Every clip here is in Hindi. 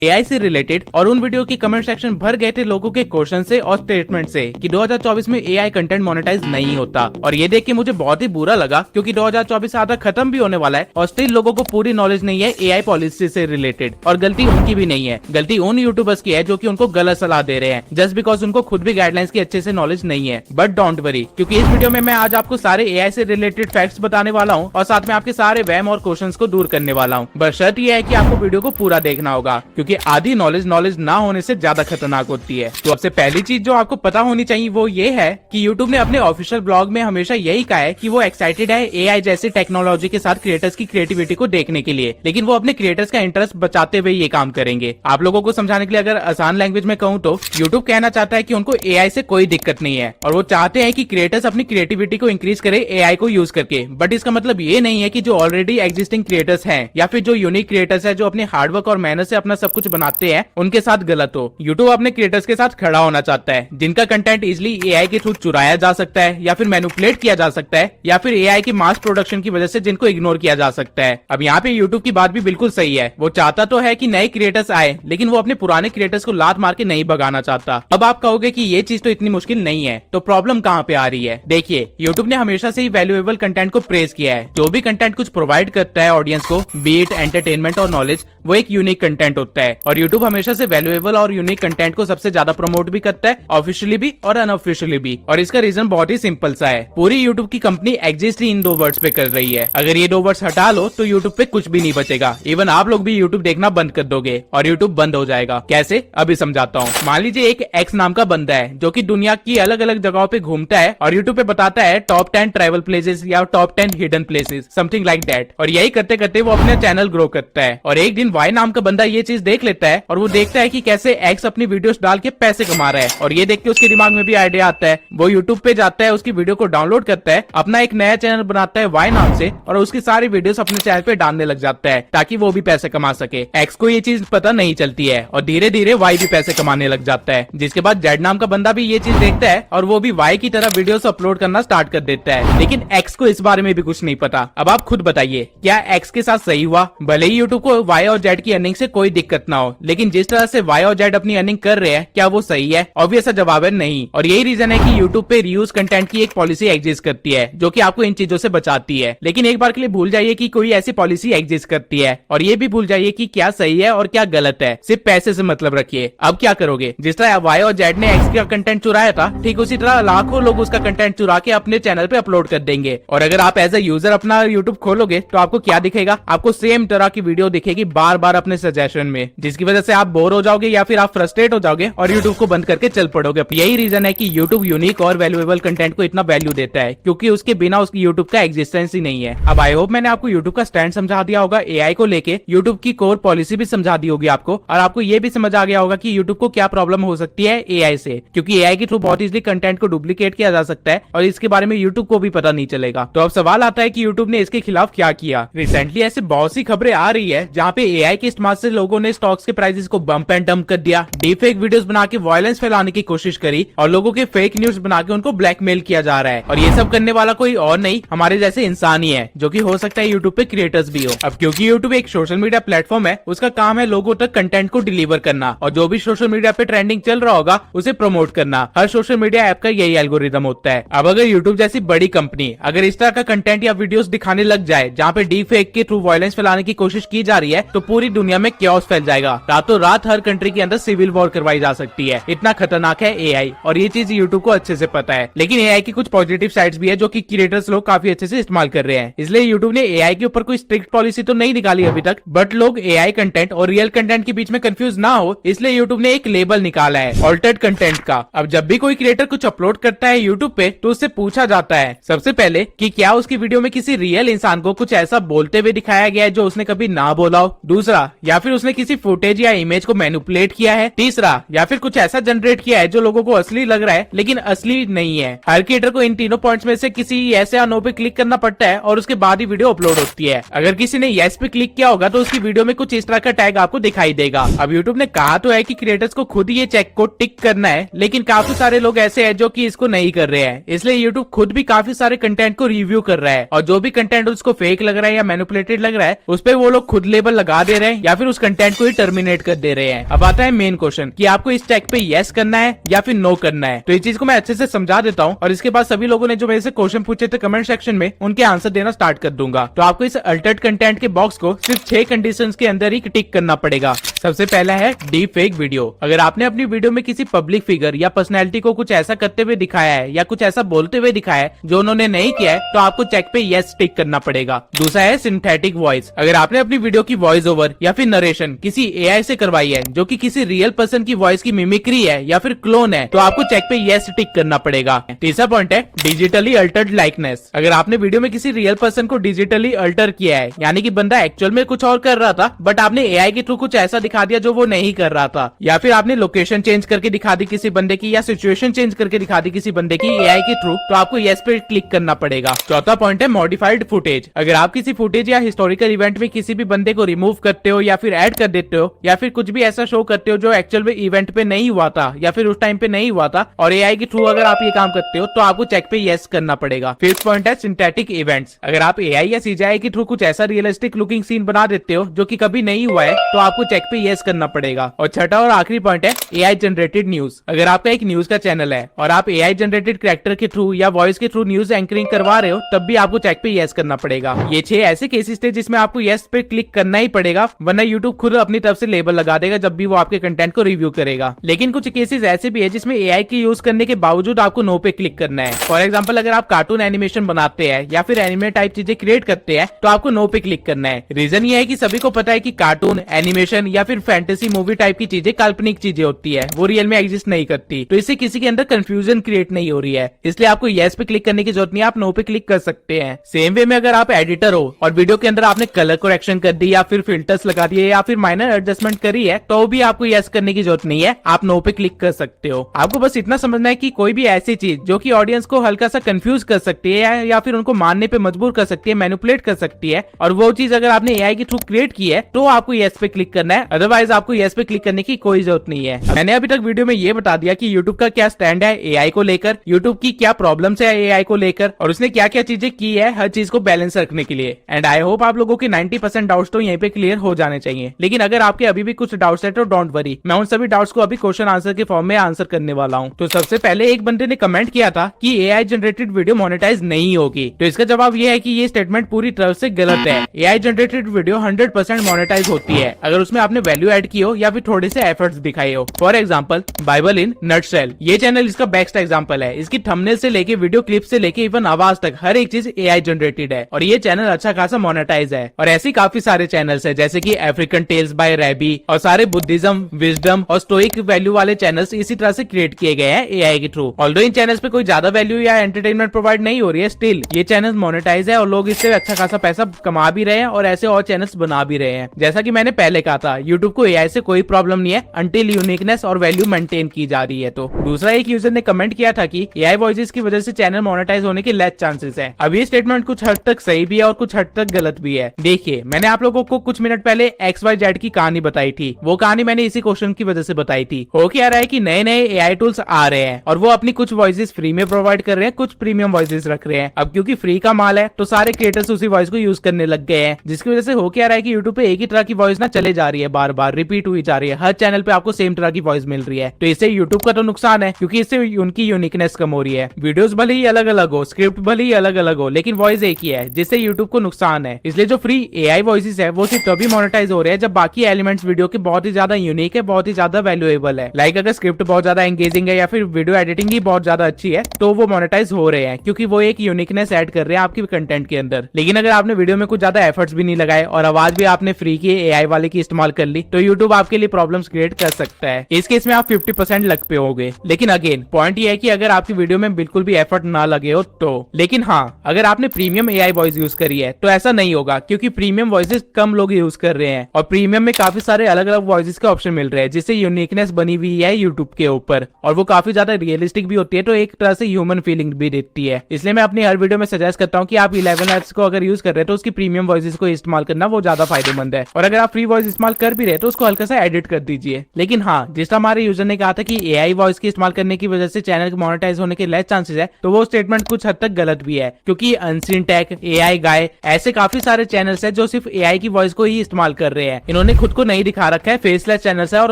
एआई से रिलेटेड और उन वीडियो की कमेंट सेक्शन भर गए थे लोगों के क्वेश्चन से और स्टेटमेंट से कि 2024 में एआई कंटेंट मोनेटाइज नहीं होता। और ये देख के मुझे बहुत ही बुरा लगा क्योंकि 2024 आधा खत्म भी होने वाला है और स्टिल लोगों को पूरी नॉलेज नहीं है एआई पॉलिसी से रिलेटेड। और गलती उनकी भी नहीं है, गलती उन यूट्यूबर्स की है जो कि उनको गलत सलाह दे रहे हैं जस्ट बिकॉज उनको खुद भी गाइडलाइंस की अच्छे से नॉलेज नहीं है। बट डोंट वरी, क्योंकि इस वीडियो में मैं आज आपको सारे एआई से रिलेटेड फैक्ट्स बताने वाला हूँ और साथ में आपके सारे वहम और क्वेश्चंस को दूर करने वाला हूँ। बस शर्त यह है कि आपको वीडियो को पूरा देखना होगा क्योंकि आधी नॉलेज ना होने से ज्यादा खतरनाक होती है। तो सबसे पहली चीज जो आपको पता होनी चाहिए वो ये है कि YouTube ने अपने ऑफिशियल ब्लॉग में हमेशा यही कहा है कि वो एक्साइटेड है एआई जैसे टेक्नोलॉजी के साथ क्रिएटर्स की क्रिएटिविटी को देखने के लिए, लेकिन वो अपने क्रिएटर्स का इंटरेस्ट बचाते हुए ये काम करेंगे। आप लोगों को समझाने के लिए अगर आसान लैंग्वेज में कहूँ तो YouTube कहना चाहता है कि उनको एआई से कोई दिक्कत नहीं है और वो चाहते हैं कि क्रिएटर्स अपनी क्रिएटिविटी को इंक्रीज करे एआई को यूज करके। बट इसका मतलब ये नहीं है कि जो ऑलरेडी एग्जिस्टिंग क्रिएटर्स हैं या फिर जो यूनिक क्रिएटर्स है जो अपने हार्डवर्क और मेहनत से अपना सब कुछ बनाते हैं उनके साथ गलत हो। YouTube अपने क्रिएटर्स के साथ खड़ा होना चाहता है जिनका कंटेंट इजिली एआई के थ्रू चुराया जा सकता है या फिर मैनिपुलेट किया जा सकता है या फिर एआई की मास प्रोडक्शन की वजह से जिनको इग्नोर किया जा सकता है। अब यहाँ पे YouTube की बात भी बिल्कुल सही है, वो चाहता तो है कि नए क्रिएटर्स आए लेकिन वो अपने पुराने क्रिएटर्स को लात मार के नहीं भगाना चाहता। अब आप कहोगे कि ये चीज तो इतनी मुश्किल नहीं है, तो प्रॉब्लम कहाँ पे आ रही है? देखिए, YouTube ने हमेशा से ही वैल्यूएबल कंटेंट को प्रेज किया है। जो भी कंटेंट कुछ प्रोवाइड करता है ऑडियंस को, बीट एंटरटेनमेंट और नॉलेज, वो एक यूनिक कंटेंट होता है और YouTube हमेशा से वैल्यूएबल और यूनिक कंटेंट को सबसे ज्यादा प्रमोट भी करता है, ऑफिशियली भी और अनऑफिशियली भी। और इसका रीजन बहुत ही सिंपल सा है, पूरी YouTube की कंपनी एग्जिस्ट ही इन दो वर्ड्स पे कर रही है। अगर ये दो वर्ड्स हटा लो तो YouTube पे कुछ भी नहीं बचेगा, इवन आप लोग भी YouTube देखना बंद कर दोगे और YouTube बंद हो जाएगा। कैसे? अभी समझाता हूँ। मान लीजिए एक एक्स नाम का बंदा है जो कि दुनिया की अलग अलग जगहों पे घूमता है और YouTube पे बताता है टॉप 10 ट्रैवल प्लेसेस या top 10 hidden places, something like that. और यही करते करते वो अपना चैनल ग्रो करता है और एक दिन वाई नाम का बंदा ये चीज देख लेता है और वो देखता है कि कैसे एक्स अपनी वीडियोस डाल के पैसे कमा रहा है और ये देख के उसके दिमाग में भी आइडिया आता है। वो YouTube पे जाता है, उसकी वीडियो को डाउनलोड करता है, अपना एक नया चैनल बनाता है वाई नाम से और उसकी सारी वीडियोस अपने चैनल पे डालने लग जाता है ताकि वो भी पैसे कमा सके। एक्स को ये चीज पता नहीं चलती है और धीरे धीरे वाई भी पैसे कमाने लग जाता है, जिसके बाद जेड नाम का बंदा भी ये चीज देखता है और वो भी वाई की तरह वीडियोस अपलोड करना स्टार्ट कर देता है। लेकिन एक्स को इस बारे में भी कुछ नहीं पता। अब आप खुद बताइए, क्या एक्स के साथ सही हुआ? भले ही YouTube को वाई और जेड की अर्निंग से कोई दिक्कत ना हो, लेकिन जिस तरह से वाई और जेड अपनी अर्निंग कर रहे हैं क्या वो सही है? ऑब्वियस जवाब है नहीं। और यही रीजन है कि YouTube पे रीयूज कंटेंट की एक पॉलिसी एग्जिस्ट करती है जो कि आपको इन चीजों से बचाती है। लेकिन एक बार के लिए भूल जाइए कि कोई ऐसी पॉलिसी एग्जिस्ट करती है और ये भी भूल जाइए कि क्या सही है और क्या गलत है। सिर्फ पैसे से मतलब रखिए। अब क्या करोगे? जिस तरह वाई और जेड ने एक्स का कंटेंट चुराया था, ठीक उसी तरह लाखों लोग उसका कंटेंट चुरा के अपने चैनल पे अपलोड कर देंगे और अगर आप एज ए यूजर अपना YouTube खोलोगे तो आपको क्या दिखेगा? आपको सेम तरह की वीडियो दिखेगी बार बार अपने सजेशन में, जिसकी वजह से आप बोर हो जाओगे या फिर आप फ्रस्ट्रेट हो जाओगे और YouTube को बंद करके चल पड़ोगे। यही रीजन है कि YouTube यूनिक और वैल्यूएबल कंटेंट को इतना वैल्यू देता है क्योंकि उसके बिना उसकी YouTube का एग्जिस्टेंस ही नहीं है। अब आई होप मैंने आपको YouTube का स्टैंड समझा दिया होगा एआई को लेके, YouTube की कोर पॉलिसी भी समझा दी होगी आपको और आपको ये भी समझ आ गया होगा कि YouTube को क्या प्रॉब्लम हो सकती है एआई से, क्योंकि एआई के थ्रू बहुत इजीली कंटेंट को डुप्लीकेट किया जा सकता है और इसके बारे में YouTube को भी पता नहीं चलेगा। तो अब सवाल आता है कि YouTube ने इसके खिलाफ क्या किया। रिसेंटली ऐसे बहुत सी खबरें आ रही है जहाँ पे एआई के इस्तेमाल से लोगों ने स्टॉक्स के प्राइसेस को बम्प एंड डंप कर दिया, डीफेक वीडियोस बना के वायलेंस फैलाने की कोशिश करी और लोगों के फेक न्यूज बना के उनको ब्लैकमेल किया जा रहा है। और ये सब करने वाला कोई और नहीं, हमारे जैसे इंसान ही है, जो कि हो सकता है YouTube पे क्रिएटर्स भी हो। अब क्योंकि YouTube एक सोशल मीडिया प्लेटफॉर्म है, उसका काम है लोगों तक कंटेंट को डिलीवर करना और जो भी सोशल मीडिया पे ट्रेंडिंग चल रहा होगा उसे प्रमोट करना। हर सोशल मीडिया ऐप का यही एल्गोरिदम होता है। अब अगर YouTube जैसी बड़ी कंपनी अगर इस तरह का कंटेंट या वीडियोस दिखाने लग जाए जहाँ पे डीफेक के थ्रू वायलेंस फैलाने की कोशिश की जा रही है, तो पूरी दुनिया में कैओस फैल जाएगा। रातों रात हर कंट्री के अंदर सिविल वॉर करवाई जा सकती है। इतना खतरनाक है एआई और ये चीज YouTube को अच्छे से पता है। लेकिन एआई की कुछ पॉजिटिव साइड्स भी है जो कि क्रिएटर्स लोग काफी अच्छे से इस्तेमाल कर रहे हैं। इसलिए YouTube ने एआई के ऊपर कोई स्ट्रिक्ट पॉलिसी तो नहीं निकाली अभी तक, बट लोग एआई कंटेंट और रियल कंटेंट के बीच में कंफ्यूज ना हो इसलिए YouTube ने एक लेबल निकाला है ऑल्टर्ड कंटेंट का। अब जब भी कोई क्रिएटर कुछ अपलोड करता है YouTube पे तो उससे पूछा जाता है सबसे पहले कि क्या उसकी वीडियो में किसी रियल इंसान को कुछ ऐसा बोलते हुए दिखाया गया है जो उसने कभी ना बोला हो। दूसरा, या फिर उसने किसी फुटेज या इमेज को मैनिपुलेट किया है। तीसरा, या फिर कुछ ऐसा जनरेट किया है जो लोगों को असली लग रहा है लेकिन असली नहीं है। हर क्रिएटर को इन तीनों पॉइंट्स में से किसी ऐसे या नो पे क्लिक करना पड़ता है और उसके बाद ही वीडियो अपलोड होती है। अगर किसी ने येस पे क्लिक किया होगा तो उसकी वीडियो में कुछ इस तरह का टैग आपको दिखाई देगा। अब YouTube ने कहा तो है कि क्रिएटर्स को खुद ये चेक को टिक करना है, लेकिन काफी सारे लोग ऐसे हैं जो कि इसको नहीं कर रहे हैं। इसलिए YouTube खुद भी काफी सारे कंटेंट को रिव्यू कर रहा है और जो भी कंटेंट उसको फेक लग रहा है या मैनिपुलेटेड लग रहा है उस पे वो लोग खुद लेबल लगा दे रहे हैं या फिर उस कंटेंट को भी टर्मिनेट कर दे रहे हैं। अब आता है मेन क्वेश्चन कि आपको इस टैग पे यस करना है या फिर नो करना है। तो इस चीज को मैं अच्छे से समझा देता हूँ और इसके बाद सभी लोगों ने जो मेरे से क्वेश्चन पूछे थे कमेंट सेक्शन में उनके आंसर देना स्टार्ट कर दूंगा। तो आपको इस अल्टर्ड कंटेंट के बॉक्स को सिर्फ 6 कंडीशंस के अंदर ही टिक करना पड़ेगा। सबसे पहला है डीप फेक वीडियो। अगर आपने अपनी वीडियो में किसी पब्लिक फिगर या पर्सनैलिटी को कुछ ऐसा करते हुए दिखाया है या कुछ ऐसा बोलते हुए दिखाया है जो उन्होंने नहीं किया है तो आपको चेक पे यस टिक करना पड़ेगा। दूसरा है सिंथेटिक वॉइस। अगर आपने अपनी वीडियो की वॉइस ओवर या फिर नरेशन किसी एआई से करवाई है जो कि किसी रियल पर्सन की वॉइस की मिमिक्री है या फिर क्लोन है तो आपको चेक पे यस टिक करना पड़ेगा। तीसरा पॉइंट है डिजिटली अल्टर्ड लाइकनेस। अगर आपने वीडियो में किसी रियल पर्सन को डिजिटली अल्टर किया है यानी कि बंदा एक्चुअल में कुछ और कर रहा था बट आपने एआई के थ्रू कुछ ऐसा दिखा दिया जो वो नहीं कर रहा था, या फिर आपने लोकेशन चेंज करके दिखा दी किसी बंदे की या सिचुएशन चेंज करके दिखा दी किसी बंदे की एआई के थ्रू, तो आपको यस पे क्लिक करना पड़ेगा। चौथा पॉइंट है मॉडिफाइड फुटेज। अगर आप किसी फुटेज या हिस्टोरिकल इवेंट में किसी भी बंदे को रिमूव करते हो या फिर ऐड कर देते हो या फिर कुछ भी ऐसा शो करते हो जो एक्चुअल में इवेंट पे नहीं हुआ था या फिर उस टाइम पे नहीं हुआ था और एआई के थ्रू अगर आप ये काम करते हो तो आपको चेक पे यस करना पड़ेगा। फिफ्थ पॉइंट है सिंथेटिक इवेंट्स। अगर आप एआई या सीजीआई के थ्रू कुछ ऐसा रियलिस्टिक लुकिंग सीन बना देते हो जो कि कभी नहीं हुआ है तो आपको चेक पे यस करना पड़ेगा। और छठा और आखिरी पॉइंट है एआई जनरेटेड न्यूज। अगर आपका एक न्यूज का चैनल है और आप एआई जनरेटेड कैरेक्टर के थ्रू या वॉइस के थ्रू न्यूज एंकरिंग करवा रहे हो तब भी आपको चेक पे यस करना पड़ेगा। ये 6 ऐसे केसेस थे जिसमें आपको यस पे क्लिक करना ही पड़ेगा वरना यूट्यूब खुद अपनी तरफ से लेबल लगा देगा जब भी वो आपके कंटेंट को रिव्यू करेगा। लेकिन कुछ केसेस ऐसे भी है जिसमें एआई के यूज करने के बावजूद आपको नो पे क्लिक करना है। फॉर एग्जाम्पल अगर आप कार्टून एनिमेशन बनाते हैं या फिर एनिमे टाइप चीजें क्रिएट करते हैं तो आपको नो पे क्लिक करना है। रीजन ये है कि सभी को पता है कि कार्टून एनिमेशन या फिर फैंटेसी मूवी टाइप की चीजें काल्पनिक चीजें होती है, वो रियल में एग्जिस्ट नहीं करती, तो इससे किसी के अंदर कंफ्यूजन क्रिएट नहीं हो रही है, इसलिए आपको येस पे क्लिक करने की जरूरत नहीं है, आप नो पे क्लिक कर सकते हैं। सेम वे में अगर आप एडिटर हो और वीडियो के अंदर आपने कलर करेक्शन कर दी या फिर फिल्टर्स लगा दिए या फिर माइनर एडजस्टमेंट करी है तो भी आपको येस करने की जरूरत नहीं है, आप नो पे क्लिक कर सकते हो। आपको बस इतना समझना है कि कोई भी ऐसी चीज जो कि ऑडियंस को हल्का सा कंफ्यूज कर सकती है या फिर उनको मानने पे मजबूर कर सकती है, मैनिपुलेट कर सकती है, और वो चीज अगर आपने एआई के थ्रू क्रिएट की है तो आपको येस पे क्लिक करना है, अदरवाइज आपको येस पे क्लिक करने की कोई जरूरत नहीं है। मैंने अभी तक वीडियो में ये बता दिया कि यूट्यूब का क्या स्टैंड है एआई को लेकर, यूट्यूब की क्या प्रॉब्लम्स है एआई को लेकर और उसने क्या क्या चीजें की है हर चीज को बैलेंस रखने के लिए। एंड आई होप आप लोगों के 90% डाउट्स तो यहीं पे क्लियर हो जाने चाहिए। लेकिन अगर आपके अभी भी कुछ डाउट्स है तो डोंट वरी, मैं उन सभी डाउट्स को अभी क्वेश्चन आंसर के फॉर्म में आंसर करने वाला हूँ। तो सबसे पहले एक बंदे ने कमेंट किया था कि एआई जनरेटेड वीडियो मोनेटाइज नहीं होगी, तो इसका जवाब ये है कि ये स्टेटमेंट पूरी तरह से गलत है। एआई जनरेटेड वीडियो 100% मोनेटाइज होती है अगर उसमें आपने वैल्यू ऐड की हो या फिर थोड़े से एफर्ट्स दिखाए हो। For example Bible in nutshell, ये चैनल इसका बेस्ट एग्जांपल है। इसकी थंबनेल से लेके वीडियो क्लिप से लेके इवन आवाज तक हर एक चीज एआई जनरेटेड है और ये चैनल अच्छा खासा मोनेटाइज है। और ऐसे काफी सारे चैनल्स है जैसे कि अफ्रीकन टेल्स बाय रैबी और सारे बुद्धिज्म, विजडम और स्टोइक वैल्यू वाले चैनल्स इसी तरह से क्रिएट किए गए हैं एआई के थ्रू। ऑल्दो इन चैनल्स पे कोई ज्यादा वैल्यू या एंटरटेनमेंट प्रोवाइड नहीं हो रही है, स्टिल ये चैनल मोनेटाइज है और लोग इससे अच्छा खासा पैसा कमा भी रहे हैं और ऐसे और चैनल्स बना भी रहे हैं। जैसा कि मैंने पहले कहा था यूट्यूब को एआई से कोई प्रॉब्लम नहीं है अंटिल यूनिकनेस और वैल्यू मेंटेन की जा रही है। तो दूसरा एक यूजर ने कमेंट किया था कि एआई वॉइसेस की वजह से चैनल मोनेटाइज होने के लेस चांसेस है। अब ये स्टेटमेंट कुछ हद तक सही भी है और कुछ हद तक गलत भी है। देखिए मैंने आप लोगों को कुछ मिनट पहले XYZ की कहानी बताई थी, वो कहानी मैंने इसी क्वेश्चन की वजह से बताई थी। हो क्या रहा है कि नए नए एआई टूल्स आ रहे हैं और वो अपनी कुछ वॉइसेस फ्री में प्रोवाइड कर रहे हैं, कुछ प्रीमियम वॉइसेस रख रहे हैं। अब क्योंकि फ्री का माल है तो सारे क्रिएटर्स उसी वॉइस को यूज करने लग गए हैं, जिसकी वजह से हो क्या रहा है कि यूट्यूब पे एक ही तरह की वॉइस ना चले जा रही है, बार बार रिपीट हुई जा रही है, हर चैनल पे आपको सेम तरह की वॉइस मिल रही है। तो इससे यूट्यूब का तो नुकसान है क्योंकि इससे उनकी यूनिकनेस कम हो रही है। वीडियोस भले ही अलग अलग हो, स्क्रिप्ट भले ही अलग अलग हो, लेकिन वॉइस एक ही है, जिससे यूट्यूब को नुकसान है। इसलिए जो फ्री एआई वॉइसेस है वो सिर्फ तभी मोनेटाइज हो रहे हैं जब बाकी एलिमेंट्स वीडियो के बहुत ही ज्यादा यूनिक है, बहुत ही ज्यादा वैल्यूएबल है। लाइक अगर स्क्रिप्ट बहुत ज्यादा एंगेजिंग है या फिर वीडियो एडिटिंग ही बहुत ज्यादा अच्छी है तो वो मोनेटाइज हो रहे हैं क्योंकि वो एक यूनिकनेस ऐड कर रहे हैं आपके कंटेंट के अंदर। लेकिन अगर आपने वीडियो में कुछ ज्यादा एफर्ट्स भी नहीं लगाए और आवाज भी आपने फ्री की एआई वाले की इस्तेमाल कर ली तो यूट्यूब आपके लिए प्रॉब्लम्स क्रिएट कर सकता है। इस केस में आप 50% लग पे होगे। लेकिन अगेन पॉइंट ये है कि अगर आपकी वीडियो में बिल्कुल भी एफर्ट ना लगे हो तो। लेकिन हाँ, अगर आपने प्रीमियम एआई वॉइस यूज करी है तो ऐसा नहीं होगा क्योंकि प्रीमियम वॉइसेस कम लोग यूज कर रहे हैं और प्रीमियम में काफी सारे अलग अलग वॉइसेस के ऑप्शन मिल रहे हैं जिससे यूनिकनेस बनी हुई है यूट्यूब के ऊपर और वो काफी ज्यादा रियलिस्टिक भी होती है, तो एक तरह से ह्यूमन फीलिंग भी देती है। इसलिए मैं अपनी हर वीडियो में सजेस्ट करता हूँ कि आप 11 एप्स को अगर यूज कर रहे हैं तो उसकी प्रीमियम वॉइसेस को इस्तेमाल करना वो ज्यादा फायदेमंद है। और अगर आप फ्री वॉइस इस्तेमाल कर भी रहे तो उसको हल्का सा एडिट कर दीजिए। लेकिन हाँ, जिस तरह हमारे यूजर ने कहा था कि एआई वॉइस के इस्तेमाल करने की वजह से चैनल मोनेटाइज होने के लेस चांसेस है, तो वो स्टेटमेंट कुछ हद तक गलत भी है क्योंकि अनसीन टेक, एआई गाय, ऐसे काफी सारे चैनल्स है जो सिर्फ एआई की वॉइस को ही इस्तेमाल कर रहे हैं। इन्होंने खुद को नहीं दिखा रखा है, फेसलेस चैनल्स है और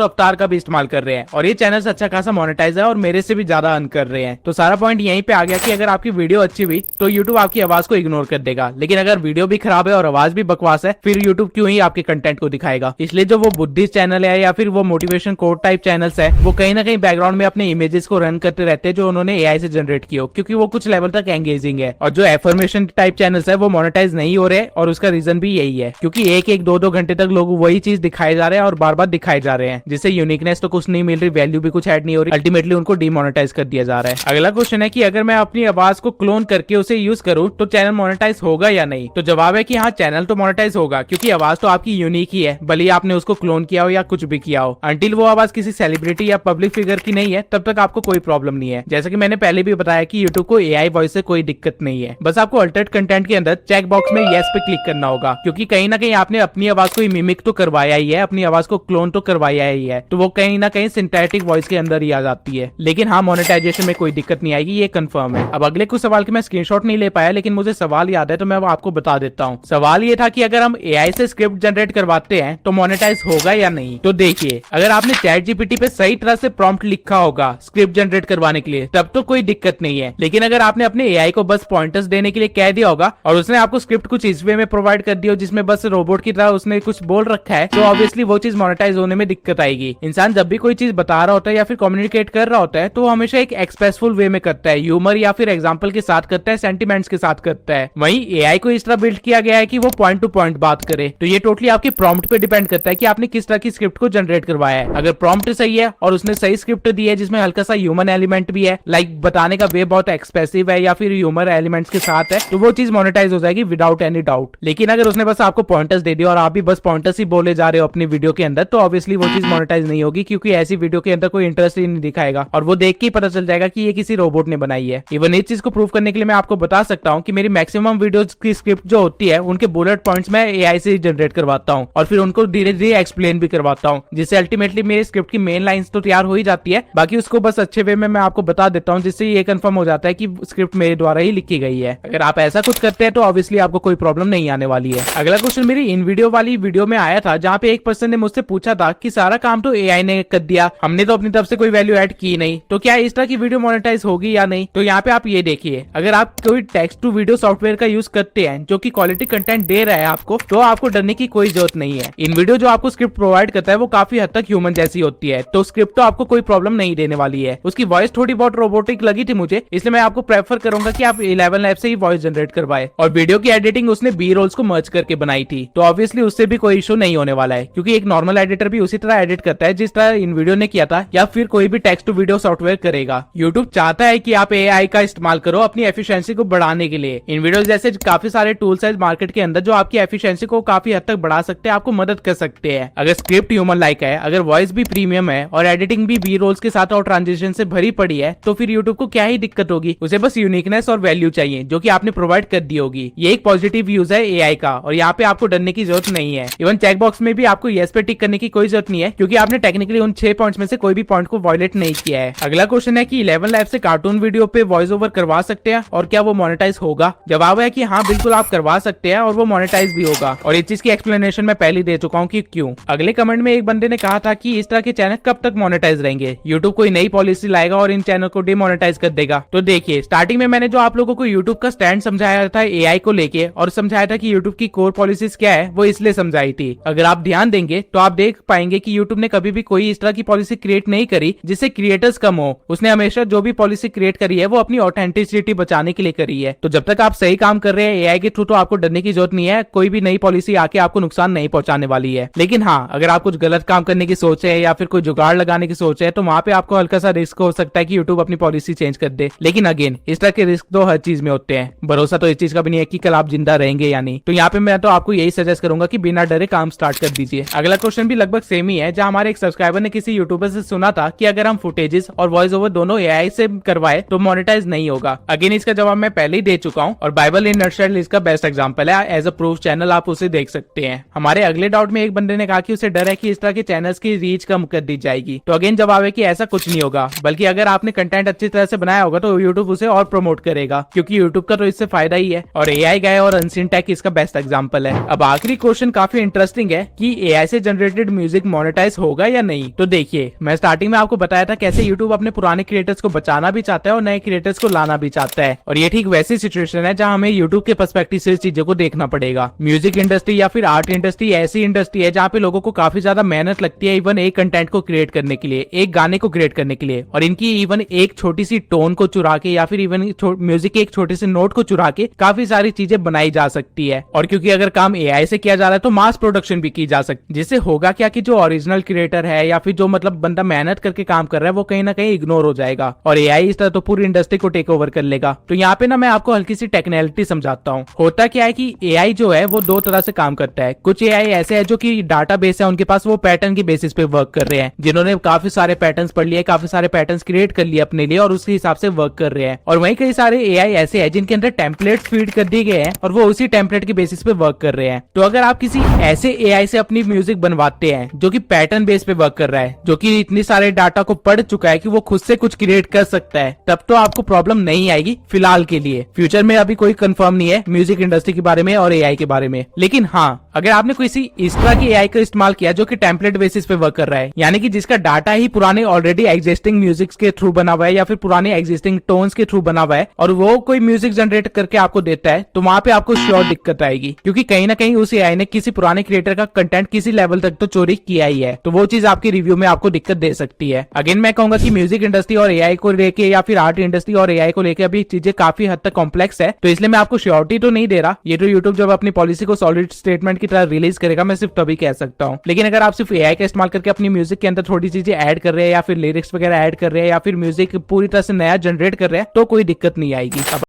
अवतार का भी इस्तेमाल कर रहे हैं और ये चैनल्स अच्छा खासा मोनेटाइज है और मेरे से भी ज्यादा अर्न कर रहे हैं। तो सारा पॉइंट यहीं पे आ गया कि अगर आपकी वीडियो अच्छी हुई तो यूट्यूब आपकी आवाज को इग्नोर कर देगा, लेकिन अगर वीडियो भी खराब है और आवाज भी बकवास है फिर यूट्यूब क्यों ही आपके कंटेंट को दिखाएगा। इसलिए जो वो बुद्धिस्ट चैनल है या फिर वो मोटिवेशन कोड टाइप चैनल्स है वो कहीं ना कहीं बैकग्राउंड में अपने इमेजेस को रन करते रहते हैं जो उन्होंने एआई से जनरेट किया, क्योंकि वो कुछ लेवल तक एंगेजिंग है। और जो एफर्मेशन टाइप चैनल्स है वो मोनेटाइज नहीं हो रहे और उसका रीजन भी यही है, क्योंकि एक दो घंटे तक लोग वही चीज दिखाए जा रहे हैं और बार बार दिखाए जा रहे हैं, जिससे यूनिकनेस तो कुछ नहीं मिल रही, वैल्यू भी कुछ ऐड नहीं हो रही, अल्टीमेटली उनको डिमोनेटाइज कर दिया जा रहा है। अगला क्वेश्चन है कि अगर मैं अपनी आवाज को क्लोन करके उसे यूज करूं तो चैनल मोनेटाइज होगा या नहीं। तो जवाब है कि हाँ, चैनल तो मोनेटाइज होगा, क्योंकि आवाज तो आपकी यूनिक ही है, भले ही आपने उसको क्लोन किया हो या कुछ भी किया हो। अंटिल वो आवाज किसी सेलिब्रिटी या पब्लिक फिगर की नहीं है तब तक आपको कोई प्रॉब्लम नहीं है। जैसा कि मैंने पहले भी बताया कि यूट्यूब को एआई वॉइस से कोई दिक्कत नहीं है, बस आपको अल्टर्ड कंटेंट के अंदर चेक बॉक्स में येस पे क्लिक करना होगा, क्योंकि कहीं ना कहीं आपने अपनी आवाज को मिमिक तो करवाया ही है, अपनी आवाज को क्लोन तो करवाया ही है, तो वो कहीं ना कहीं सिंथेटिक वॉइस के अंदर ही आ जाती है। लेकिन हाँ, मोनेटाइजेशन में कोई दिक्कत नहीं आएगी, ये कंफर्म है। अब अगले कुछ सवाल के मैं स्क्रीनशॉट नहीं ले पाया, लेकिन मुझे सवाल याद है तो मैं वो आपको बता देता हूँ। सवाल ये था कि अगर हम एआई से स्क्रिप्ट जनरेट करवाते हैं तो मोनेटाइज होगा या नहीं। तो देखिए, अगर आपने चैट जीपीटी पे सही तरह से प्रॉम्प्ट लिखा होगा स्क्रिप्ट जनरेट करवाने के लिए तब तो कोई दिक्कत नहीं है, लेकिन अगर आपने अपने एआई को बस पॉइंटर्स देने के लिए कह दिया होगा और उसने आपको स्क्रिप्ट कुछ इस वे में प्रोवाइड कर दिया जिसमें बस रोबोट की तरह उसने कुछ बोल रखा है, तो ऑब्वियसली वो चीज मोनेटाइज होने में दिक्कत आएगी। इंसान जब भी कोई चीज बता रहा होता है या फिर कम्युनिकेट कर रहा होता है तो वो हमेशा एक एक्सप्रेसफुल वे में करता है, ह्यूमर या फिर एग्जाम्पल के साथ करता है, सेंटिमेंट्स के साथ करता है। वहीं एआई को इस तरह बिल्ड किया गया है कि वो पॉइंट टू पॉइंट बात करे। तो ये टोटली आपके प्रॉम्प्ट पे डिपेंड करता है कि आपने किस तरह की स्क्रिप्ट को जनरेट करवाया है। अगर प्रॉम्प्ट सही है और उसने सही स्क्रिप्ट दी है जिसमें हल्का सा ह्यूमन एलिमेंट भी है, लाइक बताने का वे बहुत एक्सप्रेसिव है या फिर ह्यूमर एलिमेंट्स के साथ है, तो वो चीज मोनेटाइज हो जाएगी विदाउट एनी डाउट। लेकिन अगर उसने बस आपको पॉइंटर्स दे दिया और आप भी बस पॉइंटर्स ही बोले जा रहे हो अपनी वीडियो के अंदर, तो ऑब्वियसली वो चीज मोनेटाइज नहीं होगी, क्योंकि ऐसी वीडियो के अंदर कोई इंटरेस्ट ही नहीं दिखाएगा और वो देख के ही पता चल जाएगा कि ये किसी रोबोट ने बनाई है। इवन इस चीज को प्रूव करने के लिए मैं आपको बता सकता हूँ कि मेरी मैक्सिमम वीडियोस की स्क्रिप्ट जो होती है उनके बुलेट पॉइंट्स मैं एआई से जनरेट करवाता हूँ और फिर उनको धीरे धीरे एक्सप्लेन भी करवाता हूँ, जिससे अल्टीमेटली मेरी स्क्रिप्ट की मेन लाइंस तो तैयार हो ही जाती है, बाकी उसको बस अच्छे वे में मैं आपको बता देता हूँ, जिससे ये कंफर्म हो जाता है कि स्क्रिप्ट मेरे द्वारा ही लिखी गई है। अगर आप ऐसा कुछ करते हैं तो ऑब्वियसली आपको कोई प्रॉब्लम नहीं आने वाली है। अगला क्वेश्चन मेरी इन वीडियो वाली वीडियो में आया था, जहाँ पे एक पर्सन ने मुझसे पूछा था कि सारा काम तो एआई ने कर दिया, हमने तो अपनी तरफ से कोई वैल्यू ऐड की नहीं, तो क्या इस तरह की वीडियो मोनेटाइज होगी या नहीं। तो यहाँ पे आप ये देखिए, अगर आप कोई टेक्स्ट टू वीडियो सॉफ्टवेयर का यूज करते हैं जो कि क्वालिटी कंटेंट दे रहा है आपको, तो आपको डरने की कोई जरूरत नहीं है। इन वीडियो जो आपको स्क्रिप्ट प्रोवाइड करता है वो काफी हद तक ह्यूमन जैसी होती है, तो स्क्रिप्ट तो आपको कोई प्रॉब्लम नहीं देने वाली है। उसकी वॉइस थोड़ी बहुत रोबोटिक लगी थी मुझे, इसलिए मैं आपको प्रेफर करूंगा कि आप 11 ऐप से ही वॉइस जनरेट करवाए। और वीडियो की एडिटिंग उसने बी रोल्स को मर्ज करके बनाई थी, तो ऑब्वियसली उससे भी कोई इशू नहीं होने वाला है, क्योंकि एक नॉर्मल एडिटर भी उसी तरह एडिट करता है जिस तरह इन वीडियो ने किया था, या फिर कोई भी टेक्स्ट टू वीडियो सॉफ्टवेयर करेगा। यूट्यूब चाहता है कि आप एआई का इस्तेमाल करो अपनी एफिशिएंसी को बढ़ाने के लिए। इन वीडियो जैसे काफी सारे टूल्स है मार्केट के अंदर जो आपकी एफिशिएंसी को काफी हद तक बढ़ा सकते हैं, आपको मदद कर सकते हैं। अगर स्क्रिप्ट ह्यूमन लाइक है, अगर वॉइस भी प्रीमियम है और एडिटिंग भी बी रोल्स के साथ और ट्रांजिशन से भरी पड़ी है, तो फिर यूट्यूब को क्या ही दिक्कत होगी। उसे बस यूनिकनेस और वैल्यू चाहिए जो कि आपने प्रोवाइड कर दी होगी। ये एक पॉजिटिव यूज है एआई का और यहाँ पे आपको डरने की जरूरत नहीं है। इवन चेक बॉक्स में भी आपको येस पे टिक करने की कोई जरूरत नहीं है, क्योंकि आपने टेक्निकली उन 6 पॉइंट्स में से कोई भी पॉइंट को वायलेट नहीं किया है। अगला क्वेश्चन है कि 11 लैब से कार्टून वीडियो पे वॉइस ओवर करवा सकते हैं और क्या वो मोनेटाइज होगा। जवाब है कि हाँ, बिल्कुल आप करवा सकते हैं और वो मोनेटाइज भी होगा, और इस चीज की एक्सप्लेनेशन मैं पहले दे चुका हूँ कि क्यों। अगले कमेंट में एक बंदे ने कहा था कि इस तरह के चैनल कब तक मोनेटाइज रहेंगे, यूट्यूब कोई नई पॉलिसी लाएगा और इन चैनल को डिमोनेटाइज कर देगा। तो देखिए, स्टार्टिंग में मैंने जो आप लोगों को यूट्यूब का स्टैंड समझाया था एआई को लेके, और समझाया था कि यूट्यूब की कोर पॉलिसीज क्या है, वो इसलिए समझाई थी। अगर आप ध्यान देंगे तो आप देख पाएंगे कि यूट्यूब ने कभी भी कोई इस तरह की पॉलिसी क्रिएट नहीं करी जिससे क्रिएटर्स कम हो। उसने हमेशा जो भी पॉलिसी क्रिएट करी है वो अपनी ऑथेंटिसिटी बचाने के लिए करी है। तो जब तक आप सही काम कर रहे हैं एआई के थ्रू, तो आपको डरने की जरूरत नहीं है, कोई भी नई पॉलिसी आके आपको नुकसान नहीं पहुंचाने वाली है। लेकिन हाँ, अगर आप कुछ गलत काम करने की सोच है या फिर कोई जुगाड़ लगाने की सोच है, तो वहां पे आपको हल्का सा रिस्क हो सकता है कि यूट्यूब अपनी पॉलिसी चेंज कर दे। लेकिन अगेन, इस तरह के रिस्क तो हर चीज में होते हैं, भरोसा तो इस चीज का भी नहीं है कि कल आप जिंदा रहेंगे या नहीं। तो यहाँ पे मैं तो आपको यही सजेस्ट करूंगा कि बिना डरे काम स्टार्ट कर दीजिए। अगला क्वेश्चन भी लगभग सेम ही है, जहाँ हमारे एक सब्सक्राइबर ने किसी यूट्यूबर से सुना था कि अगर हम फुटेजेस और वॉइस ओवर दोनों एआई से करवाए तो मोनेटाइज नहीं होगा। अगेन, इसका जवाब मैं पहले ही दे चुका हूँ और बाइबल इन नटशेल इसका बेस्ट एग्जांपल है। एज अ प्रूफ चैनल आप उसे देख सकते हैं। हमारे अगले डाउट में एक बंदे ने कहा कि उसे डर है कि इस तरह के चैनल्स की रीच कम कर दी जाएगी। तो अगेन जवाब है कि ऐसा कुछ नहीं होगा, बल्कि अगर आपने कंटेंट अच्छी तरह से बनाया होगा तो यूट्यूब उसे और प्रमोट करेगा, क्योंकि यूट्यूब का तो इससे फायदा ही है। और एआई गाय और अनसीन टेक इसका बेस्ट एग्जांपल है। अब आखिरी क्वेश्चन काफी इंटरेस्टिंग है कि एआई से जनरेटेड म्यूजिक मोनेटाइज होगा या नहीं। तो देखिए, मैं स्टार्टिंग में आपको बताया था कैसे यूट्यूब अपने पुराने क्रिएटर्स को बचाना भी चाहता है और नए क्रिएटर्स को लाना भी चाहता है, और ये ठीक वैसी सिचुएशन है जहां हमें यूट्यूब के पर्सपेक्टिव से चीजों को देखना पड़ेगा। म्यूजिक इंडस्ट्री या फिर आर्ट इंडस्ट्री ऐसी इंडस्ट्री है जहाँ पे लोगों को काफी ज्यादा मेहनत लगती है इवन एक कंटेंट को क्रिएट करने के लिए, एक गाने को क्रिएट करने के लिए, और इनकी इवन एक छोटी सी टोन को चुरा के या फिर इवन म्यूजिक के एक छोटे से नोट को चुरा के काफी सारी चीजें बनाई जा सकती है। और क्योंकि अगर काम एआई से किया जा रहा है तो मास प्रोडक्शन भी की जा सकती है, जिससे होगा क्या कि जो ओरिजिनल क्रिएटर है या फिर जो मतलब बंदा मेहनत करके काम कर रहा है वो कहीं ना कहीं इग्नोर हो जाएगा और एआई इस तरह तो पूरी इंडस्ट्री को टेक ओवर कर लेगा। तो यहाँ पे ना मैं आपको हल्की सी टेक्निकलिटी समझाता हूँ। होता क्या है कि एआई जो है वो दो तरह से काम करता है। कुछ एआई ऐसे है जो कि डाटा बेस है उनके पास, वो पैटर्न की बेसिस पे वर्क कर रहे हैं, जिन्होंने काफी सारे पैटर्न्स पढ़ लिए, काफी सारे पैटर्न्स क्रिएट कर लिए अपने लिए और उसके हिसाब से वर्क कर रहे हैं। और वहीं कई सारे एआई ऐसे हैं जिनके अंदर टेम्पलेट्स फीड कर दिए गए हैं और वो उसी टेम्पलेट के बेसिस पे वर्क कर रहे हैं। तो अगर आप किसी ऐसे एआई से अपनी म्यूजिक बनवाते हैं जो कि पैटर्न बेस पे वर्क कर रहा है, जो कि इतनी सारे डाटा को पढ़ चुका है कि वो खुद से कुछ क्रिएट कर सकता है, तब तो आपको प्रॉब्लम नहीं आएगी फिलहाल के लिए। फ्यूचर में अभी कोई कंफर्म नहीं है म्यूजिक इंडस्ट्री के बारे में और एआई के बारे में। लेकिन हाँ, अगर आपने किसी इस तरह की एआई का इस्तेमाल किया जो कि टेम्पलेट बेसिस पे वर्क कर रहा है, यानी कि जिसका डाटा ही पुराने ऑलरेडी एग्जिस्टिंग म्यूजिक के थ्रू बना हुआ है या फिर पुराने एग्जिस्टिंग टोन्स के थ्रू बना हुआ है, और वो कोई म्यूजिक जनरेट करके आपको देता है, तो वहां पे आपको श्योर दिक्कत आएगी, क्योंकि कहीं ना कहीं उस एआई ने किसी पुराने क्रिएटर का कंटेंट किसी लेवल तक तो चोरी किया ही है। तो वो चीज आपकी रिव्यू में आपको दिक्कत दे सकती है। अगेन मैं कहूंगा कि म्यूजिक इंडस्ट्री और एआई को लेके या फिर आर्ट इंडस्ट्री और एआई को लेके अभी चीजें काफी हद तक कॉम्प्लेक्स है, तो इसलिए मैं आपको श्योरिटी तो नहीं दे रहा। ये तो यूट्यूब जब अपनी पॉलिसी को सॉलिड स्टेटमेंट की तरह रिलीज करेगा मैं सिर्फ तभी कह सकता हूँ। लेकिन अगर आप सिर्फ एआई का इस्तेमाल करके अपनी म्यूजिक के अंदर थोड़ी चीजें ऐड कर रहे हैं या फिर लिरिक्स वगैरह ऐड कर रहे हैं या फिर म्यूजिक पूरी तरह से नया जनरेट कर रहे हैं, तो कोई दिक्कत नहीं आएगी।